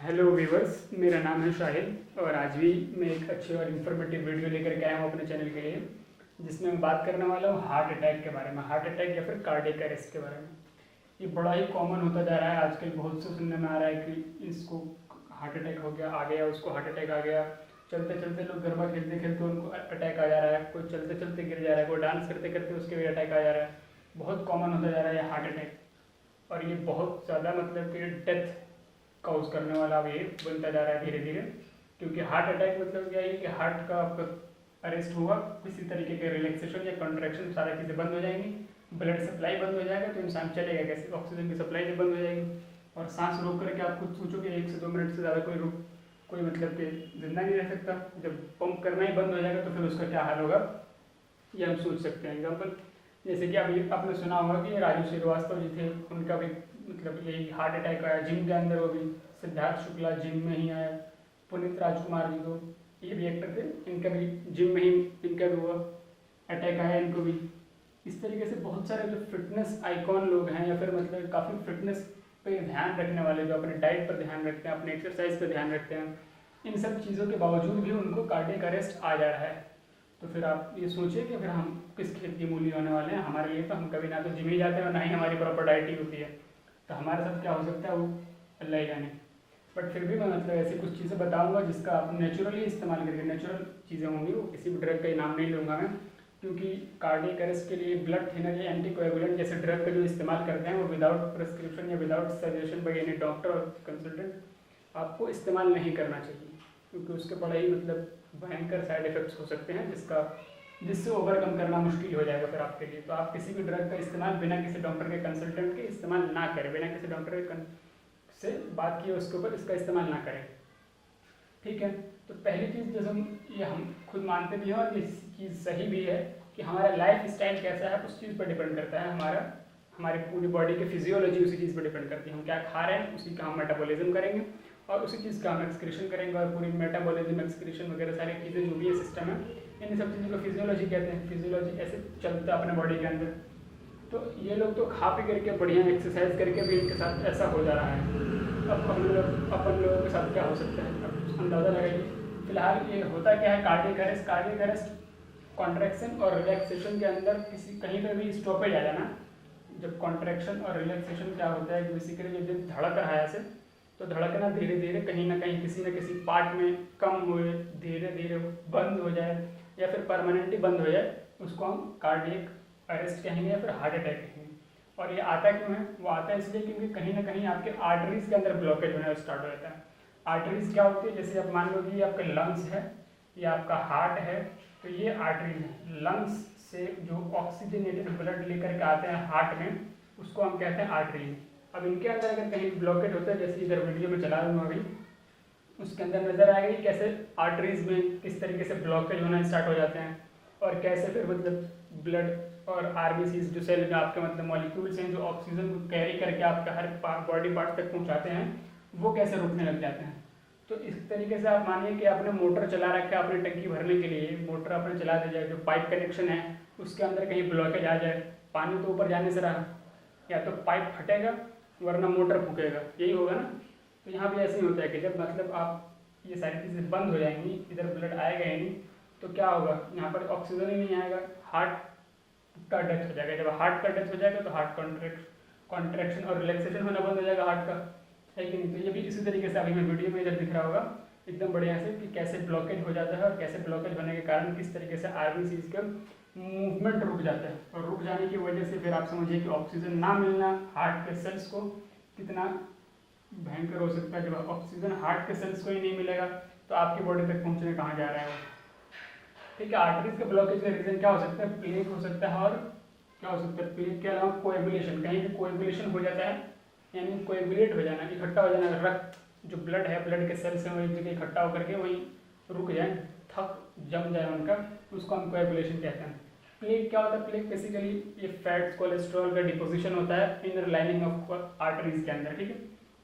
Hello viewers, मेरा नाम है शाहिद और आज भी मैं एक अच्छी और इन्फॉर्मेटिव वीडियो लेकर के आया हूँ अपने चैनल के लिए, जिसमें मैं बात करने वाला हूँ हार्ट अटैक के बारे में। हार्ट अटैक या फिर कार्डियक अरेस्ट के बारे में। ये बड़ा ही कॉमन होता जा रहा है आजकल। बहुत से सुनने में आ रहा है कि इसको हार्ट अटैक हो गया, आ गया, उसको हार्ट अटैक आ गया। चलते चलते लोग गरबा खेलते खेलते उनको अटैक आ जा रहा है, कोई चलते चलते गिर जा रहा है, कोई डांस करते करते उसके भी अटैक आ जा रहा है। बहुत कॉमन होता जा रहा है ये हार्ट अटैक। और ये बहुत ज़्यादा मतलब कि डेथ काउज करने वाला अब ये बनता जा रहा है धीरे धीरे। क्योंकि हार्ट अटैक मतलब क्या है कि हार्ट का आपका अरेस्ट होगा, किसी तरीके के रिलैक्सेशन या कॉन्ट्रैक्शन सारा चीज़ें बंद हो जाएंगी, ब्लड सप्लाई बंद हो जाएगा, तो इंसान चलेगा कैसे, ऑक्सीजन की सप्लाई भी बंद हो जाएगी। और सांस रोक करके आप खुद सोचो कि 1 से 2 मिनट से ज़्यादा कोई मतलब कि जिंदा नहीं रह सकता। जब पंप करना ही बंद हो जाएगा तो फिर उसका क्या हाल होगा, ये हम सोच सकते हैं। एग्जाम्पल जैसे कि अभी आपने सुना होगा कि राजू श्रीवास्तव जी थे, उनका भी मतलब यही हार्ट अटैक आया जिम के अंदर। वो भी सिद्धार्थ शुक्ला जिम में ही आया। पुनीत राजकुमार जी को, ये भी एक्टर थे, इनका भी जिम में ही इनका भी हुआ अटैक आया, इनको भी। इस तरीके से बहुत सारे जो फिटनेस आइकॉन लोग हैं या फिर मतलब काफ़ी फिटनेस पे ध्यान रखने वाले, जो अपने डाइट पर ध्यान रखते हैं, अपने एक्सरसाइज पर ध्यान रखते हैं, इन सब चीज़ों के बावजूद भी उनको कार्डियक अरेस्ट आ जा रहा है। तो फिर आप ये सोचिए कि फिर हम किस खेत की मूली होने वाले हैं। हमारे लिए तो हम कभी ना तो जिम ही जाते हैं और ना ही हमारी प्रॉपर डाइट ही होती है। तो हमारे साथ क्या हो सकता है वो अल्लाह ही जाने। बट फिर भी मैं मतलब ऐसी कुछ चीज़ें बताऊंगा जिसका आप नेचुरली इस्तेमाल करके, नेचुरल चीज़ें होंगी, वो किसी भी ड्रग का नाम नहीं लूँगा मैं। क्योंकि कार्डियक अरेस्ट के लिए ब्लड थिनर या एंटीकोएगुलेंट जैसे ड्रग का जो इस्तेमाल करते हैं वो विदाउट प्रिस्क्रिप्शन या without suggestion by any doctor और कंसल्टेंट आपको इस्तेमाल नहीं करना चाहिए। क्योंकि उसके बड़े ही मतलब भयंकर साइड इफ़ेक्ट्स हो सकते हैं जिससे ओवरकम करना मुश्किल हो जाएगा फिर आपके लिए। तो आप किसी भी ड्रग का इस्तेमाल बिना किसी डॉक्टर के कंसल्टेंट के इस्तेमाल ना करें, बिना किसी डॉक्टर के से बात किए उसके ऊपर इसका इस्तेमाल ना करें, ठीक है। तो पहली चीज़ जैसे हम खुद मानते भी हैं और ये चीज़ सही भी है कि हमारा लाइफ स्टाइल कैसा है उस चीज़ पर डिपेंड करता है। हमारी पूरी बॉडी की फिजियोलॉजी उसी चीज़ पर डिपेंड करती है। हम क्या खा रहे हैं उसी का हम मेटाबॉलिज्म करेंगे और उसी चीज़ का हम एक्सक्रीशन करेंगे। और पूरी मेटाबॉलिज्म, एक्सक्रीशन वगैरह सारी चीज़ें जो भी ये सिस्टम है, इन सब चीज़ों को फिजियोलॉजी कहते हैं। फिजियोलॉजी ऐसे चलता है अपने बॉडी के अंदर। तो ये लोग तो खा पी करके बढ़िया एक्सरसाइज करके भी इनके साथ ऐसा हो जा रहा है। अब अपन लोगों के साथ क्या हो सकता है, अब अंदाज़ा लगाइए। फिलहाल ये होता क्या है, कार्डियक अरेस्ट कॉन्ट्रैक्शन और रिलैक्सेशन के अंदर कहीं पर भी स्टॉपेज आ जाना। जब कॉन्ट्रैक्शन और रिलैक्सेशन क्या होता है, बेसिकली जब धड़क रहा है ऐसे, तो धड़कना धीरे धीरे कहीं ना कहीं किसी न किसी पार्ट में कम हुए, धीरे धीरे बंद हो जाए या फिर परमानेंटली बंद हो जाए, उसको हम कार्डियक अरेस्ट कहेंगे या फिर हार्ट अटैक कहेंगे। और ये आता क्यों है, वो आता है इसलिए क्योंकि कहीं ना कहीं आपके आर्टरीज के अंदर ब्लॉकेज होना स्टार्ट हो जाता है। आर्टरीज क्या होती है, जैसे आप मान लो कि ये आपका लंग्स है या आपका हार्ट है, तो ये आर्टरीज है। लंग्स से जो ऑक्सीजनेटेड ब्लड लेकर के आते हैं हार्ट में, उसको हम कहते हैं आर्टरीज। अब इनके अंदर अगर कहीं ब्लॉकेज होता है, जैसे इधर वीडियो में चला दूँगा अभी, उसके अंदर नजर आएगा कि कैसे आर्टरीज में किस तरीके से ब्लॉकेज होना स्टार्ट हो जाते हैं और कैसे फिर मतलब ब्लड और आरबीसीज जो सेल में आपके मतलब मॉलिक्यूल्स हैं जो ऑक्सीजन को कैरी करके आपके हर बॉडी पार्ट तक पहुंचाते हैं, वो कैसे रुकने लग जाते हैं। तो इस तरीके से आप मानिए कि आपने मोटर चला रखा है अपनी टंकी भरने के लिए, मोटर आपने चला दी जाए, जो पाइप कनेक्शन है उसके अंदर कहीं ब्लॉकेज आ जाए, पानी तो ऊपर जाने से रहा, या तो पाइप फटेगा वरना मोटर फूकेगा, यही होगा ना। तो यहाँ भी ऐसे ही होता है कि जब मतलब आप ये सारी चीज़ें बंद हो जाएंगी, इधर ब्लड आएगा ही नहीं, तो क्या होगा, यहाँ पर ऑक्सीजन ही नहीं आएगा, हार्ट का डेथ हो जाएगा। जब हार्ट का डेथ हो जाएगा तो हार्ट कॉन्ट्रैक्शन और रिलैक्सेशन होना बंद हो जाएगा हार्ट का, है कि नहीं। तो ये भी इसी तरीके से अभी मैं वीडियो में इधर दिख रहा होगा एकदम बढ़िया से कि कैसे ब्लॉकेज हो जाता है और कैसे ब्लॉकेज होने के कारण किस तरीके से आरबीसीज का मूवमेंट रुक जाता है। और रुक जाने की वजह से फिर आप समझिए कि ऑक्सीजन ना मिलना हार्ट के सेल्स को कितना भयंकर हो सकता है। जब ऑक्सीजन हार्ट के सेल्स को ही नहीं मिलेगा तो आपकी बॉडी तक पहुंचने कहाँ जा रहा है वो, ठीक है। आर्टरीज के ब्लॉकेज का रीजन क्या हो सकता है, प्लेग हो सकता है, और क्या हो सकता है, प्लेग के अलावा कोएगुलेशन, कहीं भी कोएगुलेशन हो जाता है, यानी कोएगुलेट हो जाना, इकट्ठा हो जाना, रक्त जो ब्लड है, ब्लड के सेल्स हैं वो एक जगह इकट्ठा होकर के वहीं रुक जाए, थक जम जाए उनका, उसको हम कोएगुलेशन कहते हैं। प्लेग क्या होता है, प्लेग बेसिकली ये फैट्स कोलेस्ट्रॉल का डिपोजिशन होता है इनर लाइनिंग ऑफ आर्टरीज के अंदर, ठीक है।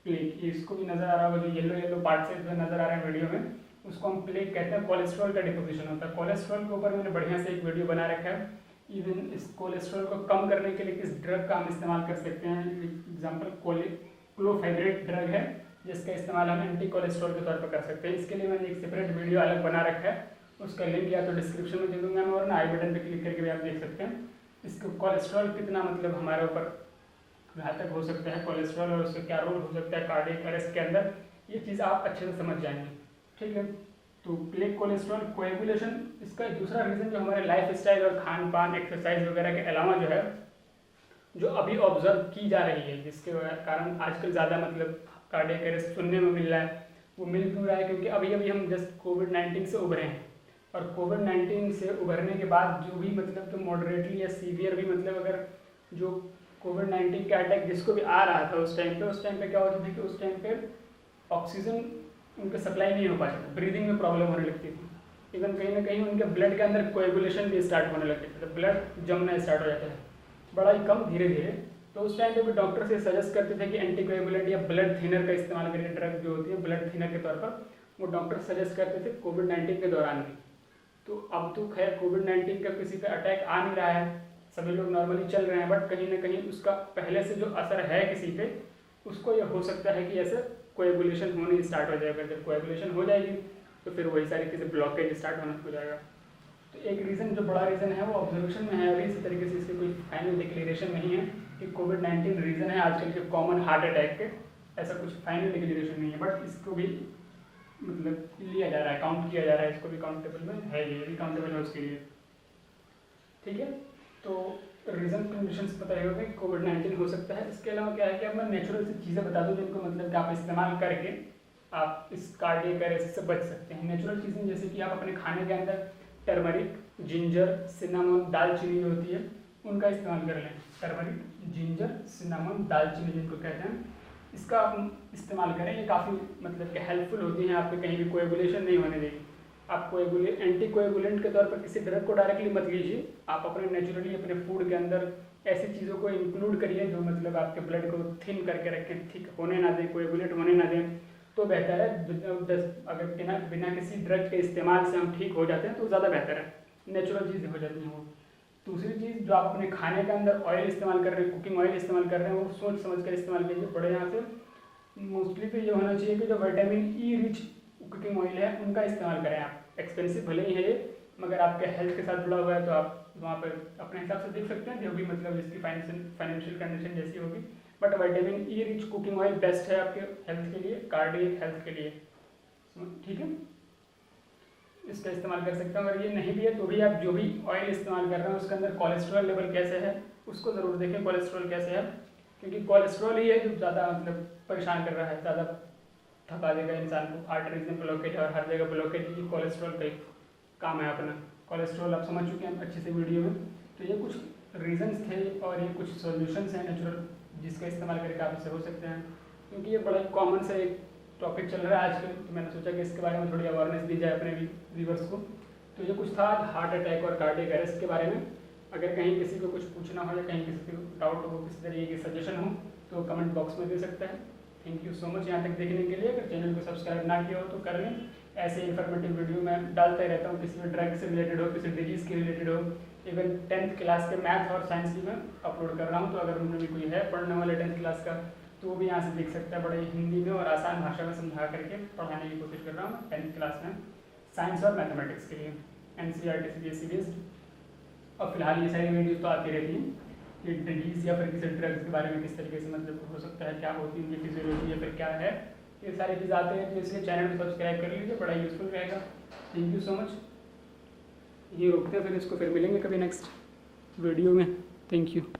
प्लेग इसको भी नजर आ रहा होगा, जो येलो येलो पार्ट से नजर आ रहा है वीडियो में, उसको हम प्लेग कहते हैं। कोलेस्ट्रॉल का डिपोजिशन होता है। कोलेस्ट्रॉल के ऊपर मैंने बढ़िया से एक वीडियो बना रखा है। इवन इस कोलेस्ट्रॉल को कम करने के लिए किस ड्रग का हम इस्तेमाल कर सकते हैं। एग्जाम्पल क्लोफेब्रेट ड्रग है, जिसका इस्तेमाल हम एंटी कोलेस्ट्रॉल के तौर पर कर सकते हैं। इसके लिए मैंने एक सेपरेट वीडियो अलग बना रखा है, उसका लिंक या तो डिस्क्रिप्शन में दे दूंगा मैं, और ना आई बटन पर क्लिक करके भी आप देख सकते हैं। इसको कोलेस्ट्रॉल कितना मतलब हमारे ऊपर घातक हो सकता है कोलेस्ट्रॉल, और उसका क्या रोल हो सकता है कार्डियक अरेस्ट के अंदर, ये चीज़ आप अच्छे से समझ जाएंगे। ठीक है, तो प्लेक कोलेस्ट्रॉल कोएगुलेशन, इसका दूसरा रीज़न जो हमारे लाइफ स्टाइल और खान पान एक्सरसाइज वगैरह के अलावा जो है, जो अभी ऑब्जर्व की जा रही है, जिसके कारण आजकल ज़्यादा मतलब कार्डियक अरेस्ट सुनने में मिल रहा है, वो मिल क्यों रहा है? क्योंकि अभी अभी हम जस्ट कोविड-19 से उभरे हैं, और कोविड-19 से उभरने के बाद जो भी मतलब तो मॉडरेटली या सीवियर भी मतलब अगर जो कोविड-19 का अटैक जिसको भी आ रहा था उस टाइम पे क्या होता था कि उस टाइम पे ऑक्सीजन उनका सप्लाई नहीं हो पाता था, ब्रीदिंग में प्रॉब्लम होने लगती थी, इवन कहीं ना कहीं उनके ब्लड के अंदर कोएगुलेशन भी स्टार्ट होने लगते थे, ब्लड जमना स्टार्ट हो जाता है बड़ा ही कम धीरे धीरे। तो उस टाइम पे भी डॉक्टर से सजेस्ट करते थे कि एंटी कोएगुलेंट या ब्लड थिनर का इस्तेमाल करिए, ड्रग जो होती है ब्लड थिनर के तौर पर, वो डॉक्टर सजेस्ट करते थे कोविड-19 के दौरान भी। तो अब तो खैर कोविड-19 का किसी पे अटैक आ नहीं रहा है, सभी लोग नॉर्मली चल रहे हैं, बट कहीं ना कहीं उसका पहले से जो असर है किसी पे, उसको ये हो सकता है कि ऐसे कोएगुलेशन होनी स्टार्ट हो जाएगा। जब कोएगुलेशन हो जाएगी तो फिर वही सारी चीज़ें ब्लॉकेज स्टार्ट होना हो जाएगा। तो एक रीज़न जो बड़ा रीज़न है वो ऑब्जर्वेशन में है, अभी इसी तरीके से इसकी कोई फाइनल डिक्लेरेशन नहीं है कि कोविड-19 रीज़न है आजकल के कॉमन हार्ट अटैक के, ऐसा कुछ फाइनल डिक्लेरेशन नहीं है, बट इसको भी मतलब लिया जा रहा है, काउंट किया जा रहा है, इसको भी काउंटेबल में है, ये भी काउंटेबल है उसके लिए। ठीक है, तो रीज़न कंडीशंस पता ही होगा कि कोविड-19 हो सकता है। इसके अलावा क्या है कि अब मैं नेचुरल से चीज़ें बता दूँ जिनको मतलब कि आप इस्तेमाल करके आप इस कार्डियक अरेस्ट से बच सकते हैं। नेचुरल चीज़ें जैसे कि आप अपने खाने के अंदर टर्मरिक, जिंजर, सिनामन, दालचीनी होती है, उनका इस्तेमाल कर लें। टर्मरिक, जिंजर, सिनामन, दालचीनी जिनको कहते हैं, इसका आप इस्तेमाल करें, ये काफ़ी मतलब कि हेल्पफुल होती हैं, आपके कहीं भी कोएगुलेशन नहीं होने देगी। आप एंटी कोएगुलेंट के तौर पर किसी ड्रग को डायरेक्टली मत लीजिए, आप अपने नेचुरली अपने फूड के अंदर ऐसी चीज़ों को इंक्लूड करिए जो मतलब आपके ब्लड को थिन करके रखें, थिक होने ना दें, कोएगुलेट होने ना दें, तो बेहतर है। अगर बिना किसी ड्रग के इस्तेमाल से हम ठीक हो जाते हैं तो ज़्यादा बेहतर है, नेचुरल चीज़ें हो जाती हैं वो। दूसरी चीज़, जो आप अपने खाने के अंदर ऑयल इस्तेमाल कर रहे हैं, कुकिंग ऑयल इस्तेमाल कर रहे हैं, वो सोच समझ कर इस्तेमाल कीजिए। बड़े यहाँ से मोस्टली तो ये होना चाहिए कि जो vitamin E rich cooking oil है उनका इस्तेमाल करें आप। एक्सपेंसिव भले ही है ये, मगर आपके हेल्थ के साथ जुड़ा हुआ है, तो आप वहाँ पर अपने हिसाब से देख सकते हैं, जो भी मतलब जिसकी फाइनेंशियल कंडीशन जैसी होगी। But vitamin E rich cooking oil best है आपके हेल्थ के लिए, कार्डियक हेल्थ के लिए। ठीक है, इसका इस्तेमाल कर सकते हैं। अगर ये नहीं भी है तो भी आप जो भी ऑयल इस्तेमाल कर रहे हैं उसके अंदर कोलेस्ट्रॉल लेवल कैसे है उसको ज़रूर देखें, कोलेस्ट्रॉल कैसे है, क्योंकि कोलेस्ट्रॉल ही है जो ज़्यादा मतलब परेशान कर रहा है, ज़्यादा थका देगा इंसान को। आर्टरीज में ब्लॉकेज और हर जगह ब्लॉकेज ही कोलेस्ट्रॉल का ही काम है अपना। कोलेस्ट्रॉल आप समझ चुके हैं अच्छे से वीडियो में। तो ये कुछ रीजंस थे और ये कुछ सॉल्यूशंस हैं नेचुरल, जिसका इस्तेमाल करके आप इससे हो सकते हैं, क्योंकि ये बड़ा कॉमन सा एक टॉपिक चल रहा है आजकल, तो मैंने सोचा कि इसके बारे में थोड़ी अवेयरनेस दी जाए अपने व्यूअर्स को। तो ये कुछ था हार्ट अटैक और कार्डियक अरेस्ट के बारे में। अगर कहीं किसी को कुछ पूछना हो या कहीं किसी को डाउट हो, किसी तरीके की सजेशन हो, तो कमेंट बॉक्स में दे सकता है। थैंक यू सो मच यहाँ तक देखने के लिए। अगर चैनल को सब्सक्राइब ना किया हो तो कर लें, ऐसे इन्फॉर्मेटिव वीडियो मैं डालता ही रहता हूँ, किसी भी ड्रग से रिलेटेड हो, किसी डिजीज़ के रिलेटेड हो, इवन 10th क्लास के मैथ और साइंस भी मैं अपलोड कर रहा हूँ। तो अगर उनमें भी कोई है पढ़ने वाले 10th क्लास का, तो वो भी यहाँ से देख सकता है। बड़े हिंदी में और आसान भाषा में समझा करके पढ़ाने की कोशिश कर रहा हूँ 10th क्लास में, साइंस और मैथमेटिक्स के लिए, NCERT CBSE बेस्ड। और फिलहाल ये सारी वीडियोज़ तो आती रहती हैं कि डिजीज़ या फिर किसी ड्रग्स के बारे में किस तरीके से मतलब हो सकता है, क्या होती है उनकी फिजियोलॉजी या फिर क्या है, ये सारी चीज़ आते हैं। तो इसलिए चैनल को सब्सक्राइब कर लीजिए, बड़ा यूजफुल रहेगा। Thank you so much. ये रोकते हैं, फिर इसको फिर मिलेंगे कभी नेक्स्ट वीडियो में। Thank you.